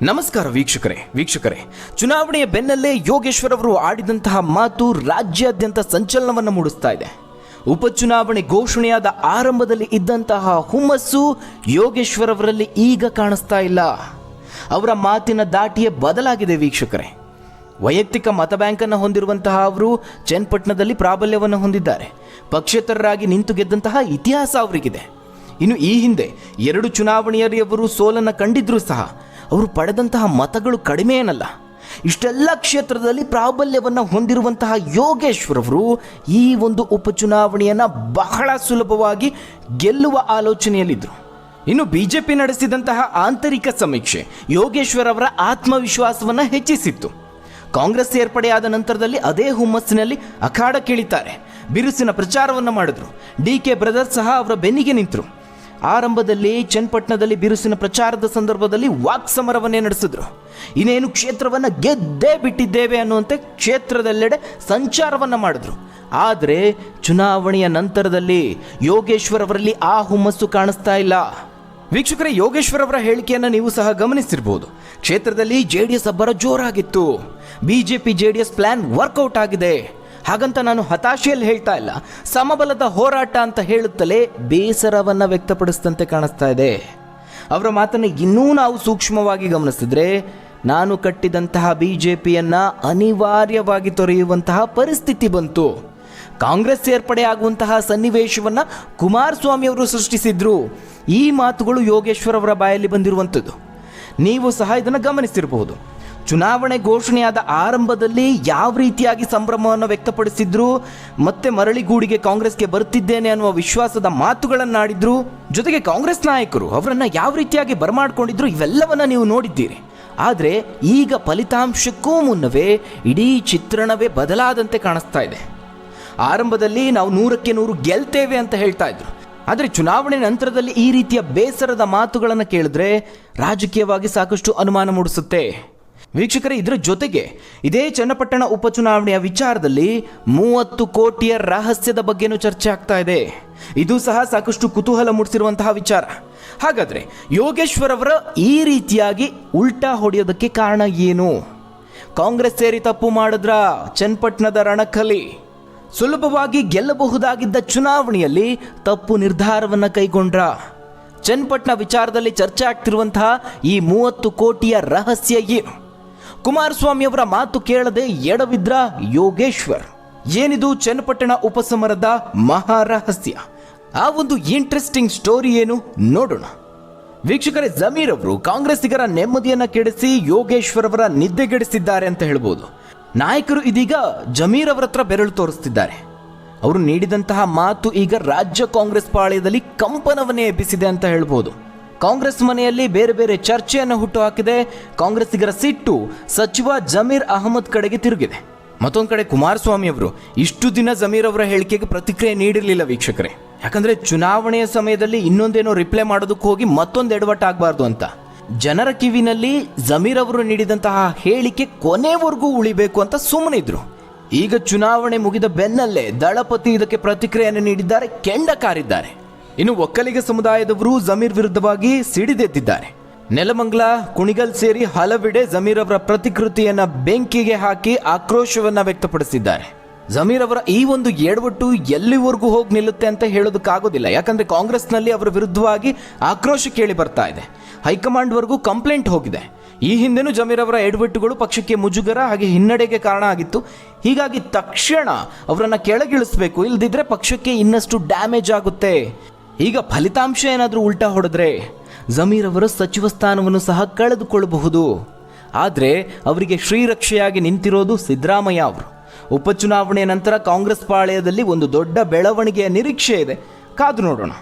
ನಮಸ್ಕಾರ ವೀಕ್ಷಕರೇ ಚುನಾವಣೆಯ ಬೆನ್ನಲ್ಲೇ ಯೋಗೇಶ್ವರ್ ಅವರು ಆಡಿದಂತಹ ಮಾತು ರಾಜ್ಯಾದ್ಯಂತ ಸಂಚಲನವನ್ನು ಮೂಡಿಸ್ತಾ ಇದೆ. ಉಪಚುನಾವಣೆ ಘೋಷಣೆಯಾದ ಆರಂಭದಲ್ಲಿ ಇದ್ದಂತಹ ಹುಮ್ಮಸ್ಸು ಯೋಗೇಶ್ವರ್ ಅವರಲ್ಲಿ ಈಗ ಕಾಣಿಸ್ತಾ ಇಲ್ಲ. ಅವರ ಮಾತಿನ ದಾಟಿಯೇ ಬದಲಾಗಿದೆ ವೀಕ್ಷಕರೇ. ವೈಯಕ್ತಿಕ ಮತ ಬ್ಯಾಂಕನ್ನು ಹೊಂದಿರುವಂತಹ ಅವರು ಚನ್ನಪಟ್ಟಣದಲ್ಲಿ ಪ್ರಾಬಲ್ಯವನ್ನು ಹೊಂದಿದ್ದಾರೆ. ಪಕ್ಷೇತರರಾಗಿ ನಿಂತು ಗೆದ್ದಂತಹ ಇತಿಹಾಸ ಅವರಿಗಿದೆ. ಇನ್ನು ಈ ಹಿಂದೆ 2 ಚುನಾವಣೆಯಲ್ಲಿ ಅವರು ಸೋಲನ್ನು ಕಂಡಿದ್ರೂ ಸಹ ಅವರು ಪಡೆದಂತಹ ಮತಗಳು ಕಡಿಮೆ ಏನಲ್ಲ. ಇಷ್ಟೆಲ್ಲ ಕ್ಷೇತ್ರದಲ್ಲಿ ಪ್ರಾಬಲ್ಯವನ್ನು ಹೊಂದಿರುವಂತಹ ಯೋಗೇಶ್ವರ್ ಅವರು ಈ ಒಂದು ಉಪಚುನಾವಣೆಯನ್ನು ಬಹಳ ಸುಲಭವಾಗಿ ಗೆಲ್ಲುವ ಆಲೋಚನೆಯಲ್ಲಿದ್ದರು. ಇನ್ನು ಬಿಜೆಪಿ ನಡೆಸಿದಂತಹ ಆಂತರಿಕ ಸಮೀಕ್ಷೆ ಯೋಗೇಶ್ವರ್ ಅವರ ಆತ್ಮವಿಶ್ವಾಸವನ್ನು ಹೆಚ್ಚಿಸಿತ್ತು. ಕಾಂಗ್ರೆಸ್ ಸೇರ್ಪಡೆಯಾದ ನಂತರದಲ್ಲಿ ಅದೇ ಹುಮ್ಮಸ್ಸಿನಲ್ಲಿ ಅಖಾಡಕ್ಕಿಳಿತಾರೆ. ಬಿರುಸಿನ ಪ್ರಚಾರವನ್ನು ಮಾಡಿದ್ರು. ಡಿ.ಕೆ. ಬ್ರದರ್ಸ್ ಸಹ ಅವರ ಬೆನ್ನಿಗೆ ನಿಂತರು. ಆರಂಭದಲ್ಲಿ ಚನ್ನಪಟ್ಟಣದಲ್ಲಿ ಬಿರುಸಿನ ಪ್ರಚಾರದ ಸಂದರ್ಭದಲ್ಲಿ ವಾಕ್ಸಮರವನ್ನೇ ನಡೆಸಿದ್ರು. ಇನ್ನೇನು ಕ್ಷೇತ್ರವನ್ನು ಗೆದ್ದೇ ಬಿಟ್ಟಿದ್ದೇವೆ ಅನ್ನುವಂತೆ ಕ್ಷೇತ್ರದೆಲ್ಲೆಡೆ ಸಂಚಾರವನ್ನು ಮಾಡಿದ್ರು. ಆದರೆ ಚುನಾವಣೆಯ ನಂತರದಲ್ಲಿ ಯೋಗೇಶ್ವರ್ ಅವರಲ್ಲಿ ಆ ಹುಮ್ಮಸ್ಸು ಕಾಣಿಸ್ತಾ ಇಲ್ಲ. ವೀಕ್ಷಕರೇ, ಯೋಗೇಶ್ವರ್ ಅವರ ಹೇಳಿಕೆಯನ್ನು ನೀವು ಸಹ ಗಮನಿಸಿರ್ಬೋದು. ಕ್ಷೇತ್ರದಲ್ಲಿ JDS ಅಬ್ಬರ ಜೋರಾಗಿತ್ತು. ಬಿಜೆಪಿ JDS ಪ್ಲಾನ್ ವರ್ಕೌಟ್ ಆಗಿದೆ. ಹಾಗಂತ ನಾನು ಹತಾಶೆಯಲ್ಲಿ ಹೇಳ್ತಾ ಇಲ್ಲ, ಸಮಬಲದ ಹೋರಾಟ ಅಂತ ಹೇಳುತ್ತಲೇ ಬೇಸರವನ್ನು ವ್ಯಕ್ತಪಡಿಸಿದಂತೆ ಕಾಣಿಸ್ತಾ ಇದೆ. ಅವರ ಮಾತನ್ನು ಇನ್ನೂ ನಾವು ಸೂಕ್ಷ್ಮವಾಗಿ ಗಮನಿಸಿದ್ರೆ ನಾನು ಕಟ್ಟಿದಂತಹ ಬಿಜೆಪಿಯನ್ನು ಅನಿವಾರ್ಯವಾಗಿ ತೊರೆಯುವಂತಹ ಪರಿಸ್ಥಿತಿ ಬಂತು. ಕಾಂಗ್ರೆಸ್ ಸೇರ್ಪಡೆ ಆಗುವಂತಹ ಸನ್ನಿವೇಶವನ್ನು ಕುಮಾರಸ್ವಾಮಿ ಅವರು ಸೃಷ್ಟಿಸಿದ್ರು. ಈ ಮಾತುಗಳು ಯೋಗೇಶ್ವರ್ ಅವರ ಬಾಯಲ್ಲಿ ಬಂದಿರುವಂಥದ್ದು. ನೀವು ಸಹ ಇದನ್ನು ಗಮನಿಸಿರಬಹುದು. ಚುನಾವಣೆ ಘೋಷಣೆಯಾದ ಆರಂಭದಲ್ಲಿ ಯಾವ ರೀತಿಯಾಗಿ ಸಂಭ್ರಮವನ್ನು ವ್ಯಕ್ತಪಡಿಸಿದ್ರು, ಮತ್ತೆ ಮರಳಿಗೂಡಿಗೆ ಕಾಂಗ್ರೆಸ್ಗೆ ಬರ್ತಿದ್ದೇನೆ ಅನ್ನುವ ವಿಶ್ವಾಸದ ಮಾತುಗಳನ್ನಾಡಿದ್ರು. ಜೊತೆಗೆ ಕಾಂಗ್ರೆಸ್ ನಾಯಕರು ಅವರನ್ನು ಯಾವ ರೀತಿಯಾಗಿ ಬರಮಾಡಿಕೊಂಡಿದ್ರು ಇವೆಲ್ಲವನ್ನ ನೀವು ನೋಡಿದ್ದೀರಿ. ಆದರೆ ಈಗ ಫಲಿತಾಂಶಕ್ಕೂ ಮುನ್ನವೇ ಇಡೀ ಚಿತ್ರಣವೇ ಬದಲಾದಂತೆ ಕಾಣಿಸ್ತಾ ಇದೆ. ಆರಂಭದಲ್ಲಿ ನಾವು 100ಕ್ಕೆ 100 ಗೆಲ್ತೇವೆ ಅಂತ ಹೇಳ್ತಾ ಇದ್ರು. ಆದರೆ ಚುನಾವಣೆ ನಂತರದಲ್ಲಿ ಈ ರೀತಿಯ ಬೇಸರದ ಮಾತುಗಳನ್ನು ಕೇಳಿದ್ರೆ ರಾಜಕೀಯವಾಗಿ ಸಾಕಷ್ಟು ಅನುಮಾನ ಮೂಡಿಸುತ್ತೆ. ವೀಕ್ಷಕರೇ, ಇದರ ಜೊತೆಗೆ ಇದೇ ಚನ್ನಪಟ್ಟಣ ಉಪಚುನಾವಣೆಯ ವಿಚಾರದಲ್ಲಿ 30 ಕೋಟಿಯ ರಹಸ್ಯದ ಬಗ್ಗೆನೂ ಚರ್ಚೆ ಆಗ್ತಾ ಇದೆ. ಇದು ಸಹ ಸಾಕಷ್ಟು ಕುತೂಹಲ ಮೂಡಿಸಿರುವಂತಹ ವಿಚಾರ. ಹಾಗಾದರೆ ಯೋಗೇಶ್ವರ್ ಅವರ ಈ ರೀತಿಯಾಗಿ ಉಲ್ಟಾ ಹೊಡೆಯೋದಕ್ಕೆ ಕಾರಣ ಏನು? ಕಾಂಗ್ರೆಸ್ ಸೇರಿ ತಪ್ಪು ಮಾಡಿದ್ರ? ಚನ್ನಪಟ್ಟಣದ ರಣಕಲಿ ಸುಲಭವಾಗಿ ಗೆಲ್ಲಬಹುದಾಗಿದ್ದ ಚುನಾವಣೆಯಲ್ಲಿ ತಪ್ಪು ನಿರ್ಧಾರವನ್ನು ಕೈಗೊಂಡ್ರ? ಚನ್ನಪಟ್ಟಣ ವಿಚಾರದಲ್ಲಿ ಚರ್ಚೆ ಆಗ್ತಿರುವಂತಹ ಈ 30 ಕೋಟಿಯ ರಹಸ್ಯ ಏನು? ಕುಮಾರಸ್ವಾಮಿ ಅವರ ಮಾತು ಕೇಳದೆ ಎಡವಿದ್ರ ಯೋಗೇಶ್ವರ್? ಏನಿದು ಚನ್ನಪಟ್ಟಣ ಉಪಸಮರದ ಮಹಾರಹಸ್ಯ? ಆ ಒಂದು ಇಂಟ್ರೆಸ್ಟಿಂಗ್ ಸ್ಟೋರಿ ಏನು ನೋಡೋಣ. ವೀಕ್ಷಕರೇ, ಜಮೀರ್ ಅವರು ಕಾಂಗ್ರೆಸ್ಸಿಗರ ನೆಮ್ಮದಿಯನ್ನು ಕೆಡಿಸಿ ಯೋಗೇಶ್ವರ್ ಅವರ ನಿದ್ದೆಗೆಡಿಸಿದ್ದಾರೆ ಅಂತ ಹೇಳ್ಬೋದು. ನಾಯಕರು ಇದೀಗ ಜಮೀರ್ ಅವರ ಹತ್ರ ಬೆರಳು ತೋರಿಸ್ತಿದ್ದಾರೆ. ಅವರು ನೀಡಿದಂತಹ ಮಾತು ಈಗ ರಾಜ್ಯ ಕಾಂಗ್ರೆಸ್ ಪಾಳ್ಯದಲ್ಲಿ ಕಂಪನವನ್ನೇ ಎಬ್ಬಿಸಿದೆ ಅಂತ ಹೇಳ್ಬೋದು. ಕಾಂಗ್ರೆಸ್ ಮನೆಯಲ್ಲಿ ಬೇರೆ ಬೇರೆ ಚರ್ಚೆಯನ್ನು ಹುಟ್ಟುಹಾಕಿದೆ. ಕಾಂಗ್ರೆಸ್ಸಿಗರ ಸಿಟ್ಟು ಸಚಿವ ಜಮೀರ್ ಅಹಮದ್ ಕಡೆಗೆ ತಿರುಗಿದೆ. ಮತ್ತೊಂದು ಕಡೆ ಕುಮಾರಸ್ವಾಮಿ ಅವರು ಇಷ್ಟು ದಿನ ಜಮೀರ್ ಅವರ ಹೇಳಿಕೆಗೆ ಪ್ರತಿಕ್ರಿಯೆ ನೀಡಿರಲಿಲ್ಲ ವೀಕ್ಷಕರೇ. ಯಾಕಂದ್ರೆ ಚುನಾವಣೆಯ ಸಮಯದಲ್ಲಿ ಇನ್ನೊಂದೇನೋ ರಿಪ್ಲೈ ಮಾಡೋದಕ್ಕೆ ಹೋಗಿ ಮತ್ತೊಂದು ಎಡವಟ್ಟಾಗಬಾರ್ದು ಅಂತ ಜನರ ಕಿವಿನಲ್ಲಿ ಜಮೀರ್ ಅವರು ನೀಡಿದಂತಹ ಹೇಳಿಕೆ ಕೊನೆವರೆಗೂ ಉಳಿಬೇಕು ಅಂತ ಸುಮ್ಮನೆ ಇದ್ರು. ಈಗ ಚುನಾವಣೆ ಮುಗಿದ ಬೆನ್ನಲ್ಲೇ ದಳಪತಿ ಇದಕ್ಕೆ ಪ್ರತಿಕ್ರಿಯೆಯನ್ನು ನೀಡಿದ್ದಾರೆ, ಕೆಂಡ ಕಾರಿದ್ದಾರೆ. ಇನ್ನು ಒಕ್ಕಲಿಗ ಸಮುದಾಯದವರು ಜಮೀರ್ ವಿರುದ್ಧವಾಗಿ ಸಿಡಿದೆದ್ದಿದ್ದಾರೆ. ನೆಲಮಂಗಲ, ಕುಣಿಗಲ್ ಸೇರಿ ಹಲವೆಡೆ ಜಮೀರ್ ಅವರ ಪ್ರತಿಕೃತಿಯನ್ನ ಬೆಂಕಿಗೆ ಹಾಕಿ ಆಕ್ರೋಶವನ್ನ ವ್ಯಕ್ತಪಡಿಸಿದ್ದಾರೆ. ಜಮೀರ್ ಅವರ ಈ ಒಂದು ಎಡವಟ್ಟು ಎಲ್ಲಿವರೆಗೂ ಹೋಗಿ ನಿಲ್ಲುತ್ತೆ ಅಂತ ಹೇಳೋದಕ್ಕಾಗೋದಿಲ್ಲ. ಯಾಕಂದ್ರೆ ಕಾಂಗ್ರೆಸ್ನಲ್ಲಿ ಅವರ ವಿರುದ್ಧವಾಗಿ ಆಕ್ರೋಶ ಕೇಳಿ ಬರ್ತಾ ಇದೆ. ಹೈಕಮಾಂಡ್ವರೆಗೂ ಕಂಪ್ಲೇಂಟ್ ಹೋಗಿದೆ. ಈ ಹಿಂದೆನೂ ಜಮೀರ್ ಅವರ ಎಡವಟ್ಟುಗಳು ಪಕ್ಷಕ್ಕೆ ಮುಜುಗರ ಹಾಗೆ ಹಿನ್ನಡೆಗೆ ಕಾರಣ ಆಗಿತ್ತು. ಹೀಗಾಗಿ ತಕ್ಷಣ ಅವರನ್ನು ಕೆಳಗಿಳಿಸಬೇಕು, ಇಲ್ಲದಿದ್ದರೆ ಪಕ್ಷಕ್ಕೆ ಇನ್ನಷ್ಟು ಡ್ಯಾಮೇಜ್ ಆಗುತ್ತೆ. ಈಗ ಫಲಿತಾಂಶ ಏನಾದರೂ ಉಲ್ಟಾ ಹೊಡೆದ್ರೆ ಜಮೀರ್ ಅವರ ಸಚಿವ ಸ್ಥಾನವನ್ನು ಸಹ ಕಳೆದುಕೊಳ್ಳಬಹುದು. ಆದರೆ ಅವರಿಗೆ ಶ್ರೀರಕ್ಷೆಯಾಗಿ ನಿಂತಿರೋದು ಸಿದ್ದರಾಮಯ್ಯ ಅವರು. ಉಪಚುನಾವಣೆಯ ನಂತರ ಕಾಂಗ್ರೆಸ್ ಪಾಳ್ಯದಲ್ಲಿ ಒಂದು ದೊಡ್ಡ ಬೆಳವಣಿಗೆಯ ನಿರೀಕ್ಷೆ ಇದೆ. ಕಾದು ನೋಡೋಣ.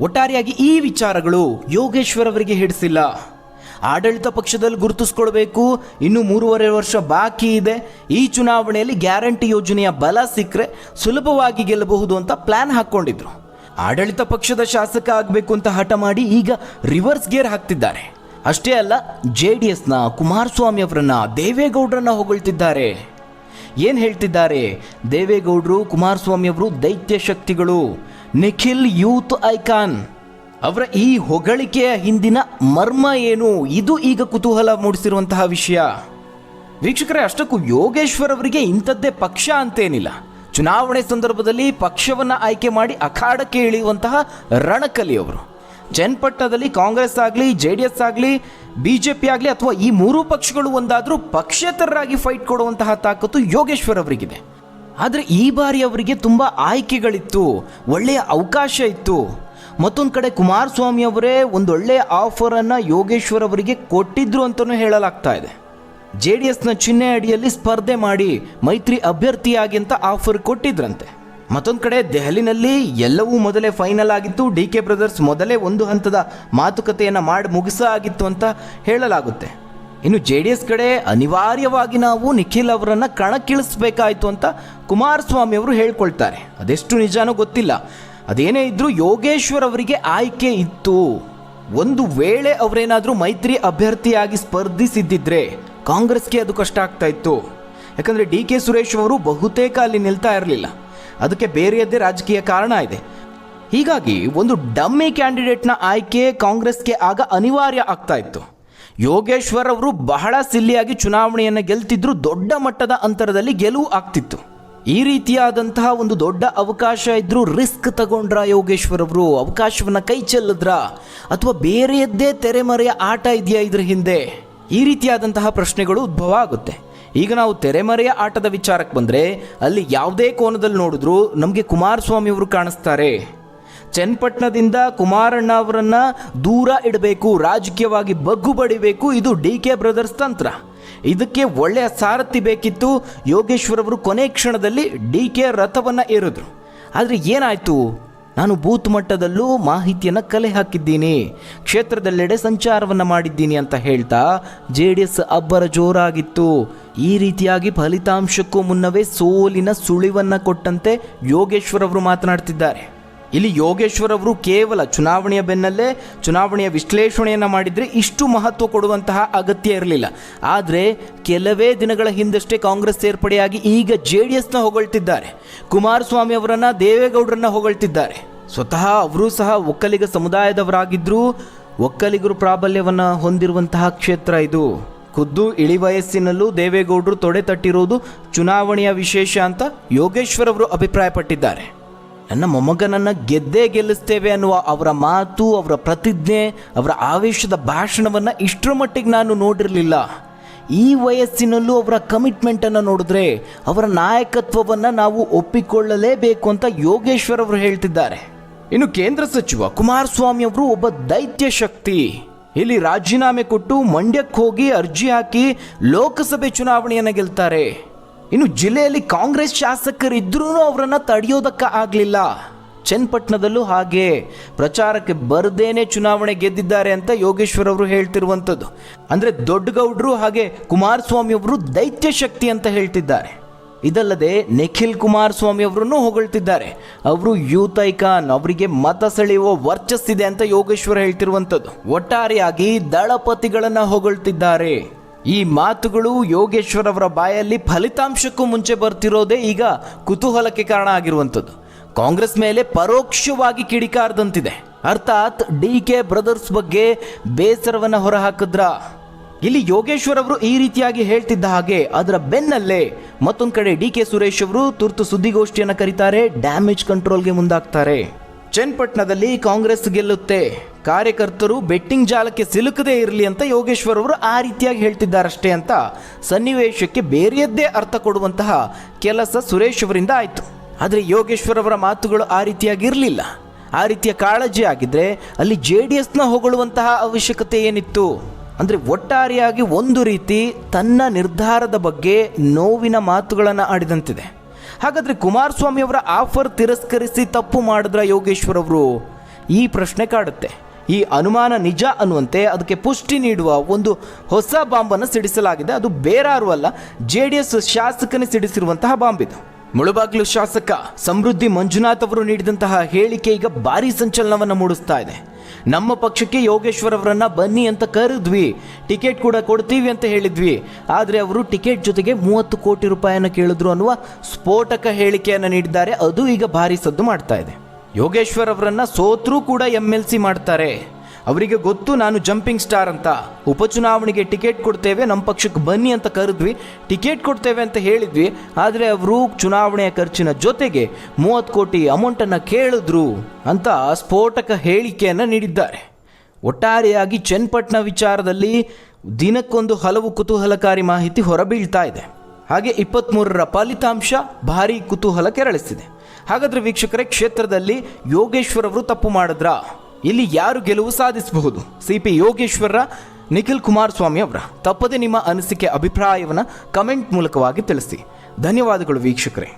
ಒಟ್ಟಾರೆಯಾಗಿ ಈ ವಿಚಾರಗಳು ಯೋಗೇಶ್ವರ್ ಅವರಿಗೆ ಹಿಡಿಸಿಲ್ಲ. ಆಡಳಿತ ಪಕ್ಷದಲ್ಲಿ ಗುರುತಿಸ್ಕೊಳ್ಬೇಕು, ಇನ್ನು 3.5 ವರ್ಷ ಬಾಕಿ ಇದೆ. ಈ ಚುನಾವಣೆಯಲ್ಲಿ ಗ್ಯಾರಂಟಿ ಯೋಜನೆಯ ಬಲ ಸಿಕ್ಕರೆ ಸುಲಭವಾಗಿ ಗೆಲ್ಲಬಹುದು ಅಂತ ಪ್ಲಾನ್ ಹಾಕ್ಕೊಂಡಿದ್ರು. ಆಡಳಿತ ಪಕ್ಷದ ಶಾಸಕ ಆಗಬೇಕು ಅಂತ ಹಠ ಮಾಡಿ ಈಗ ರಿವರ್ಸ್ ಗೇರ್ ಹಾಕ್ತಿದ್ದಾರೆ. ಅಷ್ಟೇ ಅಲ್ಲ, JDSನ ಕುಮಾರಸ್ವಾಮಿ ಅವರನ್ನ, ದೇವೇಗೌಡರನ್ನ ಹೊಗಳ್ತಿದ್ದಾರೆ. ಏನು ಹೇಳ್ತಿದ್ದಾರೆ? ದೇವೇಗೌಡರು, ಕುಮಾರಸ್ವಾಮಿ ಅವರು ದೈತ್ಯ ಶಕ್ತಿಗಳು, ನಿಖಿಲ್ ಯೂತ್ ಐಕಾನ್. ಅವರ ಈ ಹೊಗಳಿಕೆಯ ಹಿಂದಿನ ಮರ್ಮ ಏನು, ಇದು ಈಗ ಕುತೂಹಲ ಮೂಡಿಸಿರುವಂತಹ ವಿಷಯ. ವೀಕ್ಷಕರೇ, ಅಷ್ಟಕ್ಕೂ ಯೋಗೇಶ್ವರ್ ಅವರಿಗೆ ಇಂಥದ್ದೇ ಪಕ್ಷ ಅಂತೇನಿಲ್ಲ. ಚುನಾವಣೆ ಸಂದರ್ಭದಲ್ಲಿ ಪಕ್ಷವನ್ನು ಆಯ್ಕೆ ಮಾಡಿ ಅಖಾಡಕ್ಕೆ ಇಳಿಯುವಂತಹ ರಣಕಲಿ ಅವರು. ಚನ್ನಪಟ್ಟಣದಲ್ಲಿ ಕಾಂಗ್ರೆಸ್ ಆಗಲಿ, JDS ಆಗಲಿ, BJP ಆಗಲಿ ಅಥವಾ ಈ ಮೂರೂ ಪಕ್ಷಗಳು ಒಂದಾದರೂ ಪಕ್ಷೇತರರಾಗಿ ಫೈಟ್ ಕೊಡುವಂತಹ ತಾಕತ್ತು ಯೋಗೇಶ್ವರ್ ಅವರಿಗಿದೆ. ಆದರೆ ಈ ಬಾರಿ ಅವರಿಗೆ ತುಂಬ ಆಯ್ಕೆಗಳಿತ್ತು, ಒಳ್ಳೆಯ ಅವಕಾಶ ಇತ್ತು. ಮತ್ತೊಂದು ಕಡೆ ಕುಮಾರಸ್ವಾಮಿ ಅವರೇ ಒಂದೊಳ್ಳೆಯ ಆಫರನ್ನು ಯೋಗೇಶ್ವರ್ ಅವರಿಗೆ ಕೊಟ್ಟಿದ್ರು ಅಂತಲೂ ಹೇಳಲಾಗ್ತಾ ಇದೆ. JDSನ ಚಿಹ್ನೆ ಅಡಿಯಲ್ಲಿ ಸ್ಪರ್ಧೆ ಮಾಡಿ ಮೈತ್ರಿ ಅಭ್ಯರ್ಥಿಯಾಗಿ ಅಂತ ಆಫರ್ ಕೊಟ್ಟಿದ್ರಂತೆ. ಮತ್ತೊಂದು ಕಡೆ ದೆಹಲಿನಲ್ಲಿ ಎಲ್ಲವೂ ಮೊದಲೇ ಫೈನಲ್ ಆಗಿತ್ತು. DK ಬ್ರದರ್ಸ್ ಮೊದಲೇ ಒಂದು ಹಂತದ ಮಾತುಕತೆಯನ್ನು ಮಾಡಿ ಮುಗಿಸಾಗಿತ್ತು ಅಂತ ಹೇಳಲಾಗುತ್ತೆ. ಇನ್ನು JDS ಕಡೆ ಅನಿವಾರ್ಯವಾಗಿ ನಾವು ನಿಖಿಲ್ ಅವರನ್ನು ಕಣಕ್ಕಿಳಿಸ್ಬೇಕಾಯಿತು ಅಂತ ಕುಮಾರಸ್ವಾಮಿ ಅವರು ಹೇಳ್ಕೊಳ್ತಾರೆ. ಅದೆಷ್ಟು ನಿಜಾನೋ ಗೊತ್ತಿಲ್ಲ. ಅದೇನೇ ಇದ್ರೂ ಯೋಗೇಶ್ವರ್ ಅವರಿಗೆ ಆಯ್ಕೆ ಇತ್ತು. ಒಂದು ವೇಳೆ ಅವರೇನಾದರೂ ಮೈತ್ರಿ ಅಭ್ಯರ್ಥಿಯಾಗಿ ಸ್ಪರ್ಧಿಸಿದ್ದಿದ್ರೆ ಕಾಂಗ್ರೆಸ್ಗೆ ಅದು ಕಷ್ಟ ಆಗ್ತಾ ಇತ್ತು. ಯಾಕಂದರೆ DK ಸುರೇಶ್ ಅವರು ಬಹುತೇಕ ಅಲ್ಲಿ ನಿಲ್ತಾ ಇರಲಿಲ್ಲ. ಅದಕ್ಕೆ ಬೇರೆಯದ್ದೇ ರಾಜಕೀಯ ಕಾರಣ ಇದೆ. ಹೀಗಾಗಿ ಒಂದು ಡಮ್ಮಿ ಕ್ಯಾಂಡಿಡೇಟ್ನ ಆಯ್ಕೆ ಕಾಂಗ್ರೆಸ್ಗೆ ಆಗ ಅನಿವಾರ್ಯ ಆಗ್ತಾ ಇತ್ತು. ಯೋಗೇಶ್ವರ್ ಅವರು ಬಹಳ ಸಿಲ್ಲಿಯಾಗಿ ಚುನಾವಣೆಯನ್ನು ಗೆಲ್ತಿದ್ರು, ದೊಡ್ಡ ಮಟ್ಟದ ಅಂತರದಲ್ಲಿ ಗೆಲುವು ಆಗ್ತಿತ್ತು. ಈ ರೀತಿಯಾದಂತಹ ಒಂದು ದೊಡ್ಡ ಅವಕಾಶ ಇದ್ರೂ ರಿಸ್ಕ್ ತಗೊಂಡ್ರ ಯೋಗೇಶ್ವರ್ ಅವರು, ಅವಕಾಶವನ್ನು ಕೈ ಚೆಲ್ಲಿದ್ರ ಅಥವಾ ಬೇರೆಯದ್ದೇ ತೆರೆಮರೆಯ ಆಟ ಇದೆಯಾ ಇದ್ರ ಹಿಂದೆ? ಈ ರೀತಿಯಾದಂತಹ ಪ್ರಶ್ನೆಗಳು ಉದ್ಭವ ಆಗುತ್ತೆ. ಈಗ ನಾವು ತೆರೆಮರೆಯ ಆಟದ ವಿಚಾರಕ್ಕೆ ಬಂದರೆ ಅಲ್ಲಿ ಯಾವುದೇ ಕೋನದಲ್ಲಿ ನೋಡಿದ್ರೂ ನಮಗೆ ಕುಮಾರಸ್ವಾಮಿ ಅವರು ಕಾಣಿಸ್ತಾರೆ. ಚನ್ನಪಟ್ಟಣದಿಂದ ಕುಮಾರಣ್ಣ ಅವರನ್ನು ದೂರ ಇಡಬೇಕು, ರಾಜಕೀಯವಾಗಿ ಬಗ್ಗು ಬಡಿಬೇಕು, ಇದು DK ಬ್ರದರ್ಸ್ ತಂತ್ರ. ಇದಕ್ಕೆ ಒಳ್ಳೆಯ ಸಾರಥಿ ಬೇಕಿತ್ತು. ಯೋಗೇಶ್ವರ್ ಅವರು ಕೊನೆ ಕ್ಷಣದಲ್ಲಿ DK ರಥವನ್ನು ಏರಿದ್ರು. ಆದರೆ ಏನಾಯಿತು? ನಾನು ಬೂತ್ ಮಟ್ಟದಲ್ಲೂ ಮಾಹಿತಿಯನ್ನು ಕಲೆ ಹಾಕಿದ್ದೀನಿ, ಕ್ಷೇತ್ರದೆಲ್ಲೆಡೆ ಸಂಚಾರವನ್ನು ಮಾಡಿದ್ದೀನಿ ಅಂತ ಹೇಳ್ತಾ JDS ಅಬ್ಬರ ಜೋರಾಗಿತ್ತು. ಈ ರೀತಿಯಾಗಿ ಫಲಿತಾಂಶಕ್ಕೂ ಮುನ್ನವೇ ಸೋಲಿನ ಸುಳಿವನ್ನು ಕೊಟ್ಟಂತೆ ಯೋಗೇಶ್ವರ್ ಅವರು ಮಾತನಾಡ್ತಿದ್ದಾರೆ. ಇಲ್ಲಿ ಯೋಗೇಶ್ವರ್ ಅವರು ಕೇವಲ ಚುನಾವಣೆಯ ಬೆನ್ನಲ್ಲೇ ಚುನಾವಣೆಯ ವಿಶ್ಲೇಷಣೆಯನ್ನು ಮಾಡಿದರೆ ಇಷ್ಟು ಮಹತ್ವ ಕೊಡುವಂತಹ ಅಗತ್ಯ ಇರಲಿಲ್ಲ. ಆದರೆ ಕೆಲವೇ ದಿನಗಳ ಹಿಂದಷ್ಟೇ ಕಾಂಗ್ರೆಸ್ ಸೇರ್ಪಡೆಯಾಗಿ ಈಗ JDSನ ಹೊಗಳ್ತಿದ್ದಾರೆ. ಕುಮಾರಸ್ವಾಮಿ ಅವರನ್ನು, ದೇವೇಗೌಡರನ್ನ ಹೊಗಳ್ತಿದ್ದಾರೆ. ಸ್ವತಃ ಅವರೂ ಸಹ ಒಕ್ಕಲಿಗ ಸಮುದಾಯದವರಾಗಿದ್ದರೂ ಒಕ್ಕಲಿಗರು ಪ್ರಾಬಲ್ಯವನ್ನು ಹೊಂದಿರುವಂತಹ ಕ್ಷೇತ್ರ ಇದು. ಖುದ್ದು ಇಳಿ ವಯಸ್ಸಿನಲ್ಲೂ ದೇವೇಗೌಡರು ತೊಡೆ ತಟ್ಟಿರೋದು ಚುನಾವಣೆಯ ವಿಶೇಷ ಅಂತ ಯೋಗೇಶ್ವರ್ ಅವರು ಅಭಿಪ್ರಾಯಪಟ್ಟಿದ್ದಾರೆ. ನನ್ನ ಮೊಮ್ಮಗನನ್ನು ಗೆದ್ದೇ ಗೆಲ್ಲಿಸ್ತೇವೆ ಅನ್ನುವ ಅವರ ಮಾತು, ಅವರ ಪ್ರತಿಜ್ಞೆ, ಅವರ ಆವೇಶದ ಭಾಷಣವನ್ನು ಇಷ್ಟರ ಮಟ್ಟಿಗೆ ನಾನು ನೋಡಿರಲಿಲ್ಲ. ಈ ವಯಸ್ಸಿನಲ್ಲೂ ಅವರ ಕಮಿಟ್ಮೆಂಟನ್ನು ನೋಡಿದ್ರೆ ಅವರ ನಾಯಕತ್ವವನ್ನು ನಾವು ಒಪ್ಪಿಕೊಳ್ಳಲೇಬೇಕು ಅಂತ ಯೋಗೇಶ್ವರ್ ಅವರು ಹೇಳ್ತಿದ್ದಾರೆ. ಇನ್ನು ಕೇಂದ್ರ ಸಚಿವ ಕುಮಾರಸ್ವಾಮಿ ಅವರು ಒಬ್ಬ ದೈತ್ಯ ಶಕ್ತಿ. ಇಲ್ಲಿ ರಾಜೀನಾಮೆ ಕೊಟ್ಟು ಮಂಡ್ಯಕ್ಕೆ ಹೋಗಿ ಅರ್ಜಿ ಹಾಕಿ ಲೋಕಸಭೆ ಚುನಾವಣೆಯನ್ನು ಗೆಲ್ತಾರೆ. ಇನ್ನು ಜಿಲ್ಲೆಯಲ್ಲಿ ಕಾಂಗ್ರೆಸ್ ಶಾಸಕರಿದ್ರೂ ಅವರನ್ನು ತಡೆಯೋದಕ್ಕೆ ಆಗಲಿಲ್ಲ. ಚನ್ನಪಟ್ಟಣದಲ್ಲೂ ಹಾಗೆ ಪ್ರಚಾರಕ್ಕೆ ಬರದೇನೆ ಚುನಾವಣೆ ಗೆದ್ದಿದ್ದಾರೆ ಅಂತ ಯೋಗೇಶ್ವರ್ ಅವರು ಹೇಳ್ತಿರುವಂಥದ್ದು. ಅಂದರೆ ದೊಡ್ಡಗೌಡರು ಹಾಗೆ ಕುಮಾರಸ್ವಾಮಿ ಅವರು ದೈತ್ಯ ಶಕ್ತಿ ಅಂತ ಹೇಳ್ತಿದ್ದಾರೆ. ಇದಲ್ಲದೆ ನಿಖಿಲ್ ಕುಮಾರಸ್ವಾಮಿ ಅವರನ್ನು ಹೊಗಳ್ತಿದ್ದಾರೆ. ಅವರು ಯೂತ್ ಐಕಾನ್, ಅವರಿಗೆ ಮತ ಸೆಳೆಯುವ ವರ್ಚಸ್ಸಿದೆ ಅಂತ ಯೋಗೇಶ್ವರ್ ಹೇಳ್ತಿರುವಂಥದ್ದು. ಒಟ್ಟಾರೆಯಾಗಿ ದಳಪತಿಗಳನ್ನು ಹೊಗಳ್ತಿದ್ದಾರೆ. ಈ ಮಾತುಗಳು ಯೋಗೇಶ್ವರ್ ಅವರ ಬಾಯಲ್ಲಿ ಫಲಿತಾಂಶಕ್ಕೂ ಮುಂಚೆ ಬರ್ತಿರೋದೇ ಈಗ ಕುತೂಹಲಕ್ಕೆ ಕಾರಣ ಆಗಿರುವಂಥದ್ದು. ಕಾಂಗ್ರೆಸ್ ಮೇಲೆ ಪರೋಕ್ಷವಾಗಿ ಕಿಡಿಕಾರದಂತಿದೆ. ಅರ್ಥಾತ್ DK ಬ್ರದರ್ಸ್ ಬಗ್ಗೆ ಬೇಸರವನ್ನು ಹೊರಹಾಕಿದ್ರ. ಇಲ್ಲಿ ಯೋಗೇಶ್ವರ್ ಅವರು ಈ ರೀತಿಯಾಗಿ ಹೇಳ್ತಿದ್ದ ಹಾಗೆ ಅದರ ಬೆನ್ನಲ್ಲೇ ಮತ್ತೊಂದು ಕಡೆ DK ಸುರೇಶ್ ಅವರು ತುರ್ತು ಸುದ್ದಿಗೋಷ್ಠಿಯನ್ನು ಕರೀತಾರೆ, ಡ್ಯಾಮೇಜ್ ಕಂಟ್ರೋಲ್ಗೆ ಮುಂದಾಗ್ತಾರೆ. ಚನ್ನಪಟ್ಟಣದಲ್ಲಿ ಕಾಂಗ್ರೆಸ್ ಗೆಲ್ಲುತ್ತೆ, ಕಾರ್ಯಕರ್ತರು ಬೆಟ್ಟಿಂಗ್ ಜಾಲಕ್ಕೆ ಸಿಲುಕದೇ ಇರಲಿ ಅಂತ ಯೋಗೇಶ್ವರ್ ಅವರು ಆ ರೀತಿಯಾಗಿ ಹೇಳ್ತಿದ್ದಾರಷ್ಟೇ ಅಂತ ಸನ್ನಿವೇಶಕ್ಕೆ ಬೇರೆಯದ್ದೇ ಅರ್ಥ ಕೊಡುವಂತಹ ಕೆಲಸ ಸುರೇಶ್ ಅವರಿಂದ ಆಯಿತು. ಆದರೆ ಯೋಗೇಶ್ವರ್ ಅವರ ಮಾತುಗಳು ಆ ರೀತಿಯಾಗಿರಲಿಲ್ಲ. ಆ ರೀತಿಯ ಕಾಳಜಿ ಆಗಿದ್ದರೆ ಅಲ್ಲಿ JDSನ ಹೊಗಳುವಂತಹ ಅವಶ್ಯಕತೆ ಏನಿತ್ತು? ಅಂದರೆ ಒಟ್ಟಾರೆಯಾಗಿ ಒಂದು ರೀತಿ ತನ್ನ ನಿರ್ಧಾರದ ಬಗ್ಗೆ ನೋವಿನ ಮಾತುಗಳನ್ನು ಆಡಿದಂತಿದೆ. ಹಾಗಾದರೆ ಕುಮಾರಸ್ವಾಮಿ ಅವರ ಆಫರ್ ತಿರಸ್ಕರಿಸಿ ತಪ್ಪು ಮಾಡಿದ್ರ ಯೋಗೇಶ್ವರ್ ಅವರು? ಈ ಪ್ರಶ್ನೆ ಕಾಡುತ್ತೆ. ಈ ಅನುಮಾನ ನಿಜ ಅನ್ನುವಂತೆ ಅದಕ್ಕೆ ಪುಷ್ಟಿ ನೀಡುವ ಒಂದು ಹೊಸ ಬಾಂಬನ್ನು ಸಿಡಿಸಲಾಗಿದೆ. ಅದು ಬೇರಾರು ಅಲ್ಲ, JDS ಶಾಸಕನೇ ಸಿಡಿಸಿರುವಂತಹ ಬಾಂಬಿದು. ಮುಳುಬಾಗಿಲು ಶಾಸಕ ಸಮೃದ್ಧಿ ಮಂಜುನಾಥ್ ಅವರು ನೀಡಿದಂತಹ ಹೇಳಿಕೆ ಈಗ ಭಾರೀ ಸಂಚಲನವನ್ನು ಮೂಡಿಸ್ತಾ ಇದೆ. ನಮ್ಮ ಪಕ್ಷಕ್ಕೆ ಯೋಗೇಶ್ವರ್ ಅವರನ್ನು ಬನ್ನಿ ಅಂತ ಕರೆದ್ವಿ, ಟಿಕೆಟ್ ಕೂಡ ಕೊಡ್ತೀವಿ ಅಂತ ಹೇಳಿದ್ವಿ, ಆದರೆ ಅವರು ಟಿಕೆಟ್ ಜೊತೆಗೆ 30 ಕೋಟಿ ರೂಪಾಯಿಯನ್ನು ಕೇಳಿದ್ರು ಅನ್ನುವ ಸ್ಫೋಟಕ ಹೇಳಿಕೆಯನ್ನು ನೀಡಿದ್ದಾರೆ. ಅದು ಈಗ ಭಾರೀ ಸದ್ದು ಮಾಡ್ತಾ ಇದೆ. ಯೋಗೇಶ್ವರ್ ಅವರನ್ನ ಸೋತ್ರೂ ಕೂಡ MLC ಮಾಡ್ತಾರೆ. ಅವರಿಗೆ ಗೊತ್ತು ನಾನು ಜಂಪಿಂಗ್ ಸ್ಟಾರ್ ಅಂತ. ಉಪಚುನಾವಣೆಗೆ ಟಿಕೆಟ್ ಕೊಡ್ತೇವೆ, ನಮ್ಮ ಪಕ್ಷಕ್ಕೆ ಬನ್ನಿ ಅಂತ ಕರೆದ್ವಿ, ಟಿಕೆಟ್ ಕೊಡ್ತೇವೆ ಅಂತ ಹೇಳಿದ್ವಿ. ಆದರೆ ಅವರು ಚುನಾವಣೆಯ ಖರ್ಚಿನ ಜೊತೆಗೆ 30 ಕೋಟಿ ಅಮೌಂಟನ್ನು ಕೇಳಿದ್ರು ಅಂತ ಸ್ಫೋಟಕ ಹೇಳಿಕೆಯನ್ನು ನೀಡಿದ್ದಾರೆ. ಒಟ್ಟಾರೆಯಾಗಿ ಚನ್ನಪಟ್ಟಣ ವಿಚಾರದಲ್ಲಿ ದಿನಕ್ಕೊಂದು ಹಲವು ಕುತೂಹಲಕಾರಿ ಮಾಹಿತಿ ಹೊರಬೀಳ್ತಾ ಇದೆ. ಹಾಗೆ 23ರ ಫಲಿತಾಂಶ ಭಾರೀ ಕುತೂಹಲ ಕೆರಳಿಸಿದೆ. ಹಾಗಾದರೆ ವೀಕ್ಷಕರೇ, ಕ್ಷೇತ್ರದಲ್ಲಿ ಯೋಗೇಶ್ವರ್ ಅವರು ತಪ್ಪು ಮಾಡಿದ್ರಾ? ಇಲ್ಲಿ ಯಾರು ಗೆಲುವು ಸಾಧಿಸಬಹುದು? CP ಯೋಗೇಶ್ವರ, ನಿಖಿಲ್ ಕುಮಾರಸ್ವಾಮಿ ಅವರ? ತಪ್ಪದೆ ನಿಮ್ಮ ಅನಿಸಿಕೆ, ಅಭಿಪ್ರಾಯವನ್ನು ಕಮೆಂಟ್ ಮೂಲಕವಾಗಿ ತಿಳಿಸಿ. ಧನ್ಯವಾದಗಳು ವೀಕ್ಷಕರೇ.